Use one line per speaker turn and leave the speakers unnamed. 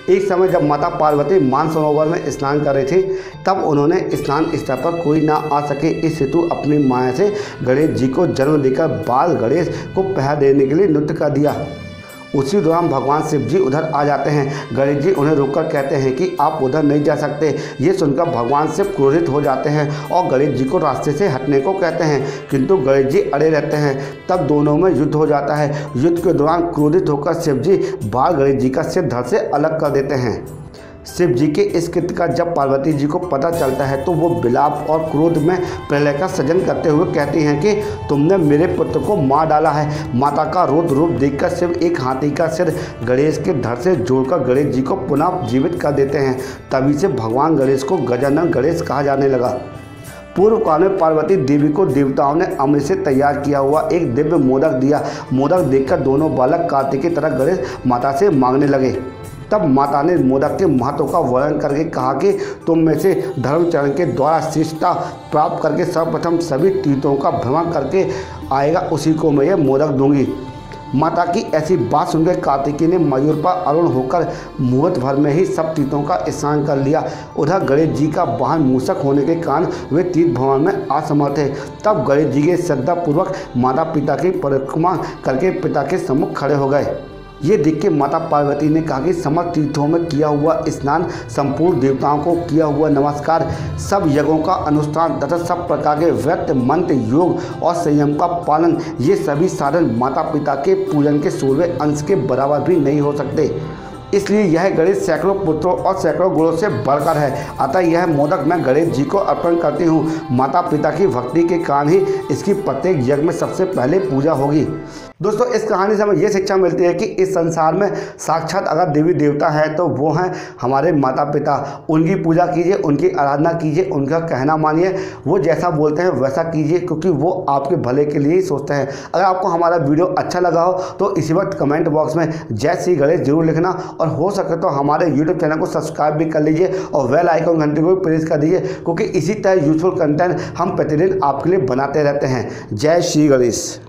एक समय जब माता पार्वती मानसरोवर में स्नान कर रही थी, तब उन्होंने स्नान स्थल पर कोई ना आ सके, इस हेतु अपनी माया से गणेश जी को जन्म देकर बाल गणेश को पहरा देने के लिए नृत्य कर दिया। उसी दौरान भगवान शिव जी उधर आ जाते हैं। गणेश जी उन्हें रोककर कहते हैं कि आप उधर नहीं जा सकते। ये सुनकर भगवान शिव क्रोधित हो जाते हैं और गणेश जी को रास्ते से हटने को कहते हैं, किंतु गणेश जी अड़े रहते हैं। तब दोनों में युद्ध हो जाता है। युद्ध के दौरान क्रोधित होकर शिव जी बाल गणेश जी का सिर धड़ से अलग कर देते हैं। शिव जी के इस कृत्य का जब पार्वती जी को पता चलता है तो वो विलाप और क्रोध में प्रलय का सृजन करते हुए कहती हैं कि तुमने मेरे पुत्र को मार डाला है। माता का रौद्र रूप देखकर शिव एक हाथी का सिर गणेश के धड़ से जोड़कर गणेश जी को पुनः जीवित कर देते हैं। तभी से भगवान गणेश को गजानन गणेश कहा जाने लगा। पूर्व काल में पार्वती देवी को देवताओं ने अमृत से तैयार किया हुआ एक दिव्य मोदक दिया। मोदक देखकर दोनों बालक कार्तिक की तरह गणेश माता से मांगने लगे। तब माता ने मोदक के महत्व का वर्णन करके कहा कि तुम में से धर्मचरण के द्वारा श्रेष्ठता प्राप्त करके सर्वप्रथम सभी तीर्थों का भ्रमण करके आएगा, उसी को मैं यह मोदक दूंगी। माता की ऐसी बात सुनकर कार्तिकी ने मयूर पर आरूढ़ होकर मुहूर्त भर में ही सब तीर्थों का स्नान कर लिया। उधर गणेश जी का वाहन मूषक होने के कारण वे तीर्थ भ्रमण में असमर्थ थे। तब गणेश जी के श्रद्धापूर्वक माता पिता की परिक्रमा करके पिता के सम्मुख खड़े हो गए। ये देख के माता पार्वती ने कहा कि समस्त तीर्थों में किया हुआ स्नान, संपूर्ण देवताओं को किया हुआ नमस्कार, सब यज्ञों का अनुष्ठान तथा सब प्रकार के व्रत मंत्र योग और संयम का पालन, ये सभी साधन माता पिता के पूजन के 16वें अंश के बराबर भी नहीं हो सकते। इसलिए यह गणेश सैकड़ों पुत्रों और सैकड़ों गुणों से बढ़कर है। अतः यह मोदक मैं गणेश जी को अर्पण करती हूँ। माता पिता की भक्ति के कारण ही इसकी प्रत्येक यज्ञ में सबसे पहले पूजा होगी। दोस्तों, इस कहानी से हमें ये शिक्षा मिलती है कि इस संसार में साक्षात अगर देवी देवता हैं तो वो हैं हमारे माता पिता। उनकी पूजा कीजिए, उनकी आराधना कीजिए, उनका कहना मानिए, वो जैसा बोलते हैं वैसा कीजिए, क्योंकि वो आपके भले के लिए ही सोचते हैं। अगर आपको हमारा वीडियो अच्छा लगा हो तो इसी वक्त कमेंट बॉक्स में जय श्री गणेश जरूर लिखना, और हो सके तो हमारे यूट्यूब चैनल को सब्सक्राइब भी कर लीजिए और बेल आइकन घंटे को भी प्रेस कर दीजिए, क्योंकि इसी तरह यूजफुल कंटेंट हम प्रतिदिन आपके लिए बनाते रहते हैं। जय श्री गणेश।